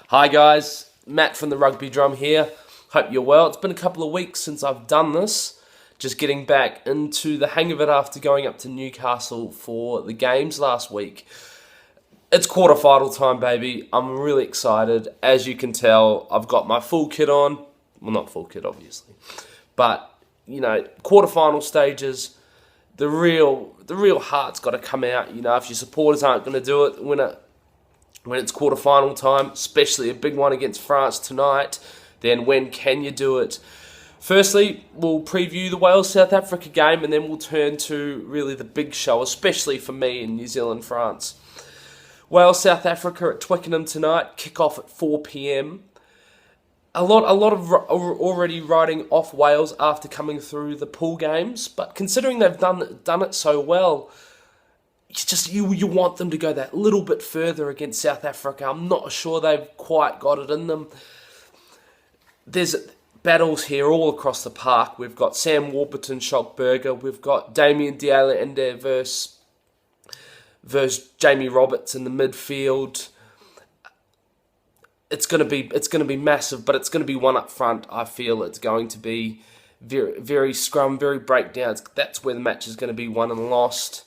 Hi guys, Matt from the Rugby Drum here. Hope you're well. It's been a couple of weeks since I've done this. Just getting back into the hang of it after going up to Newcastle for the games last week. It's quarter-final time, baby. I'm really excited. As you can tell, I've got my full kit on. Well, not full kit, obviously. But, quarter-final stages, the real heart's got to come out. If your supporters aren't going to do it when it's quarter-final time, especially a big one against France tonight, then when can you do it? Firstly, we'll preview the Wales-South Africa game, and then we'll turn to really the big show, especially for me in New Zealand-France. Wales-South Africa at Twickenham tonight, kick-off at 4 p.m. A lot of already writing off Wales after coming through the pool games, but considering they've done it so well, you want them to go that little bit further against South Africa. I'm not sure they've quite got it in them. There's battles here all across the park. We've got Sam Warburton, Schockberger. We've got Damien de Allende versus Jamie Roberts in the midfield. It's gonna be massive, but it's gonna be one up front. I feel it's going to be very, very scrum, very breakdowns. That's where the match is going to be won and lost.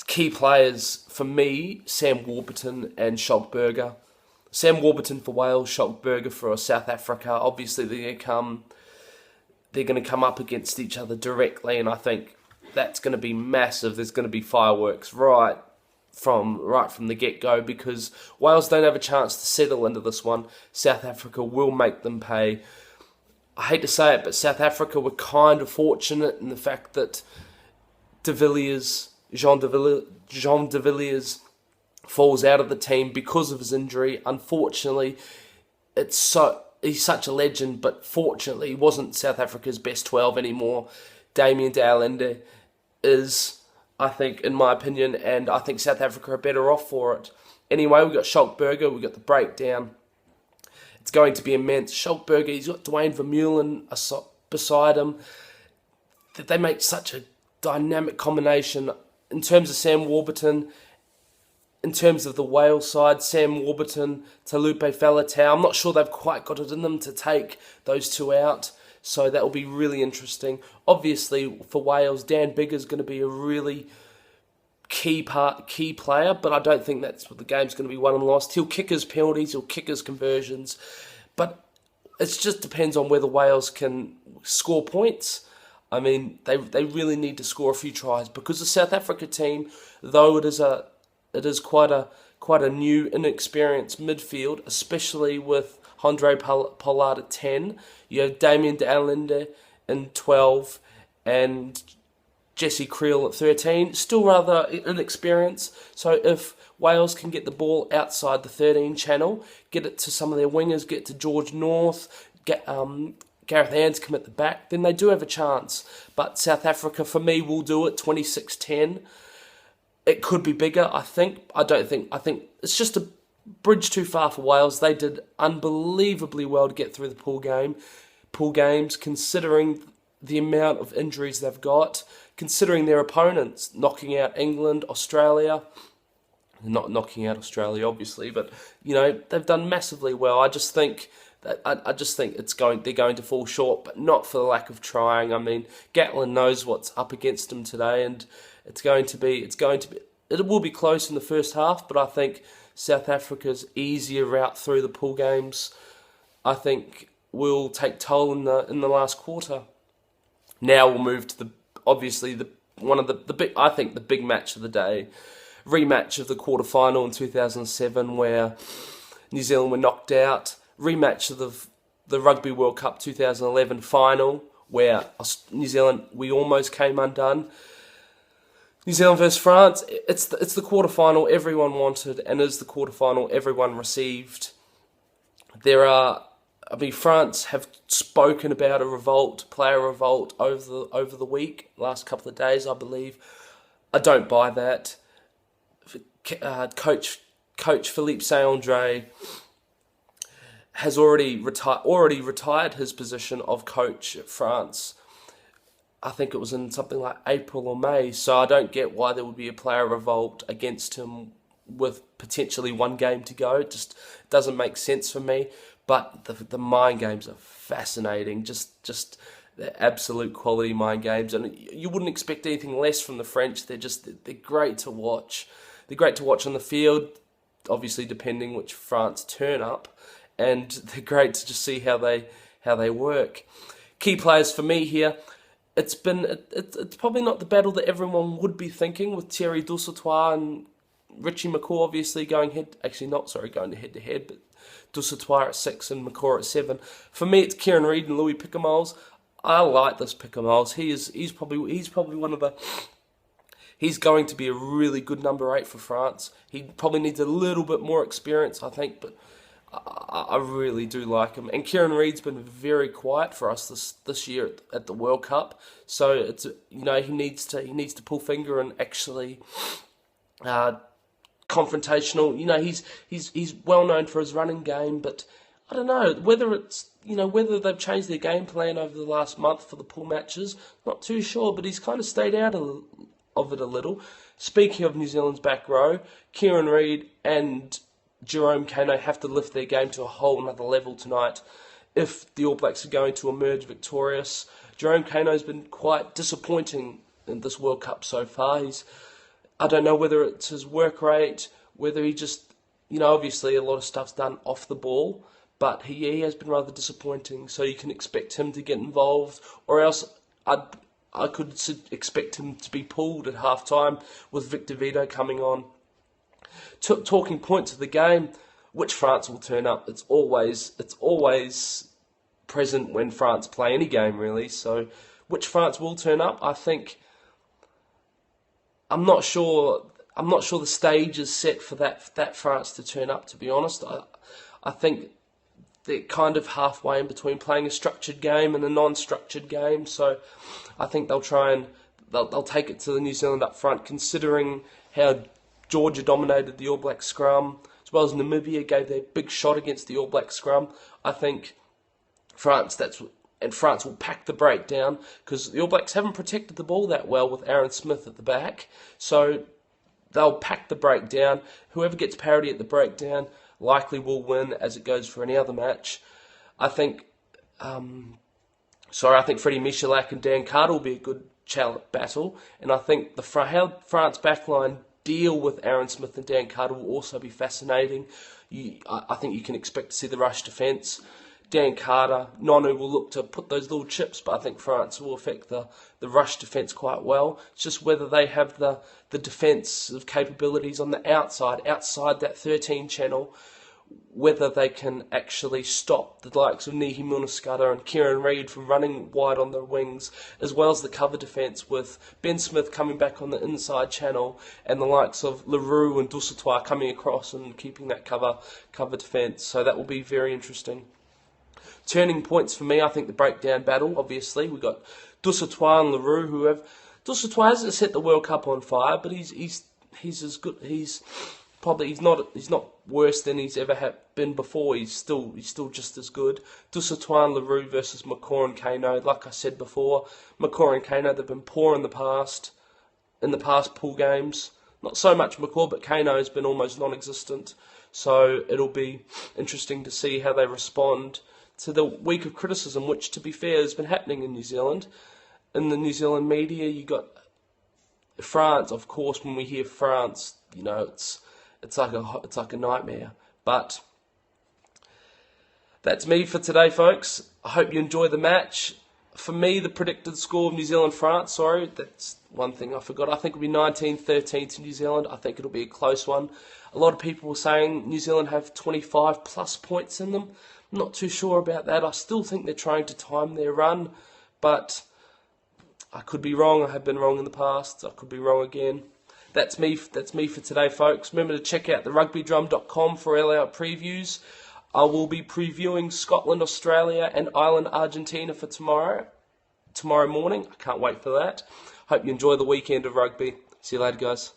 Key players for me: Sam Warburton and Schockberger. Sam Warburton for Wales, Schockberger for South Africa. Obviously, they're going to come up against each other directly, and I think that's going to be massive. There's going to be fireworks right from the get-go because Wales don't have a chance to settle into this one. South Africa will make them pay. I hate to say it, but South Africa were kind of fortunate in the fact that Jean de Villiers falls out of the team because of his injury. Unfortunately, he's such a legend, but fortunately he wasn't South Africa's best 12 anymore. Damien de Allende is, I think, in my opinion, and I think South Africa are better off for it. Anyway, we've got Schockberger, we've got the breakdown. It's going to be immense. Schockberger, he's got Dwayne Vermeulen beside him. They make such a dynamic combination. In terms of Sam Warburton, in terms of the Wales side, Sam Warburton, Talupe Faletau, I'm not sure they've quite got it in them to take those two out, so that will be really interesting. Obviously, for Wales, Dan Biggar's going to be a really key player, but I don't think that's what the game's going to be won and lost. He'll kick his penalties, he'll kick his conversions, but it just depends on whether Wales can score points. I mean, they really need to score a few tries because the South Africa team, though it is quite a new, inexperienced midfield, especially with Andre Pollard at 10. You have Damien de Allende in 12 and Jesse Creel at 13. Still rather inexperienced. So if Wales can get the ball outside the 13 channel, get it to some of their wingers, get to George North, get Gareth Anscombe at the back, then they do have a chance. But South Africa, for me, will do it 26-10. It could be bigger, I think. I think it's just a bridge too far for Wales. They did unbelievably well to get through the pool games, considering the amount of injuries they've got, considering their opponents, knocking out England, Australia. Not knocking out Australia, obviously, but they've done massively well. I just think they're going to fall short, but not for the lack of trying. I mean, Gatlin knows what's up against him today, and it will be close in the first half, but I think South Africa's easier route through the pool games, I think, will take toll in the last quarter. Now we'll move to the big match of the day, rematch of the quarterfinal in 2007 where New Zealand were knocked out. Rematch of the Rugby World Cup 2011 final, where New Zealand, we almost came undone. New Zealand versus France, it's the quarterfinal everyone wanted, and is the quarterfinal everyone received. France have spoken about a player revolt over the week, last couple of days, I believe. I don't buy that. Coach Philippe Saint-André has already retired his position of coach at France. I think it was in something like April or May, so I don't get why there would be a player revolt against him with potentially one game to go. It just doesn't make sense for me. But the mind games are fascinating. Just the absolute quality mind games, and you wouldn't expect anything less from the French. They're great to watch. They're great to watch on the field, obviously depending which France turn up, and they're great to just see how they work. Key players for me here. It's probably not the battle that everyone would be thinking, with Thierry Dusautoir and Richie McCaw obviously going head to head, but Dusautoir at 6 and McCaw at 7. For me, it's Kieran Reid and Louis Picamoles. I like this Picamoles. He's probably one of the. He's going to be a really good number 8 for France. He probably needs a little bit more experience, I think, but I really do like him. And Kieran Reid's been very quiet for us this year at the World Cup. So it's he needs to pull finger and actually confrontational. He's well known for his running game, but I don't know whether they've changed their game plan over the last month for the pool matches. Not too sure, but he's kind of stayed out of it a little. Speaking of New Zealand's back row, Kieran Reid and Jerome Kaino have to lift their game to a whole other level tonight if the All Blacks are going to emerge victorious. Jerome Kaino's been quite disappointing in this World Cup so far. I don't know whether it's his work rate, whether he just, obviously a lot of stuff's done off the ball, but he has been rather disappointing, so you can expect him to get involved, or else I could expect him to be pulled at half-time with Victor Vito coming on. Talking points of the game, which France will turn up. It's always present when France play any game, really. So, which France will turn up? I'm not sure the stage is set for that France to turn up. To be honest, I think they're kind of halfway in between playing a structured game and a non-structured game. So, I think they'll take it to the New Zealand up front, considering how Georgia dominated the All Black scrum, as well as Namibia gave their big shot against the All Black scrum. I think France will pack the breakdown, because the All Blacks haven't protected the ball that well with Aaron Smith at the back. So they'll pack the breakdown. Whoever gets parity at the breakdown likely will win, as it goes for any other match. I think Freddie Michalak and Dan Carter will be a good battle, and I think how France backline deal with Aaron Smith and Dan Carter will also be fascinating. I think you can expect to see the rush defence. Dan Carter, Nonu will look to put those little chips, but I think France will affect the rush defence quite well. It's just whether they have the defensive capabilities on the outside that 13 channel, whether they can actually stop the likes of Nihi Munaskata and Kieran Reid from running wide on the wings, as well as the cover defence with Ben Smith coming back on the inside channel and the likes of Leroux and Dusautoir coming across and keeping that cover defence. So that will be very interesting. Turning points for me, I think the breakdown battle, obviously. We've got Dusautoir and Leroux, Dusautoir hasn't set the World Cup on fire, but he's as good. He's not worse than he's ever been before. He's still just as good. Dusautoir and Leroux versus McCaw and Kaino. Like I said before, McCaw and Kaino, they've been poor in the past pool games. Not so much McCaw, but Kaino has been almost non-existent. So it'll be interesting to see how they respond to the week of criticism, which, to be fair, has been happening in New Zealand. In the New Zealand media, you got France. Of course, when we hear France, it's like a nightmare. But that's me for today, folks. I hope you enjoy the match. For me, the predicted score of New Zealand-France, that's one thing I forgot. I think it'll be 19-13 to New Zealand. I think it'll be a close one. A lot of people were saying New Zealand have 25 plus points in them. I'm not too sure about that. I still think they're trying to time their run, but I could be wrong. I have been wrong in the past. I could be wrong again. That's me for today, folks. Remember to check out the rugbydrum.com for all-out previews. I will be previewing Scotland, Australia, and Ireland, Argentina for tomorrow morning. I can't wait for that. Hope you enjoy the weekend of rugby. See you later, guys.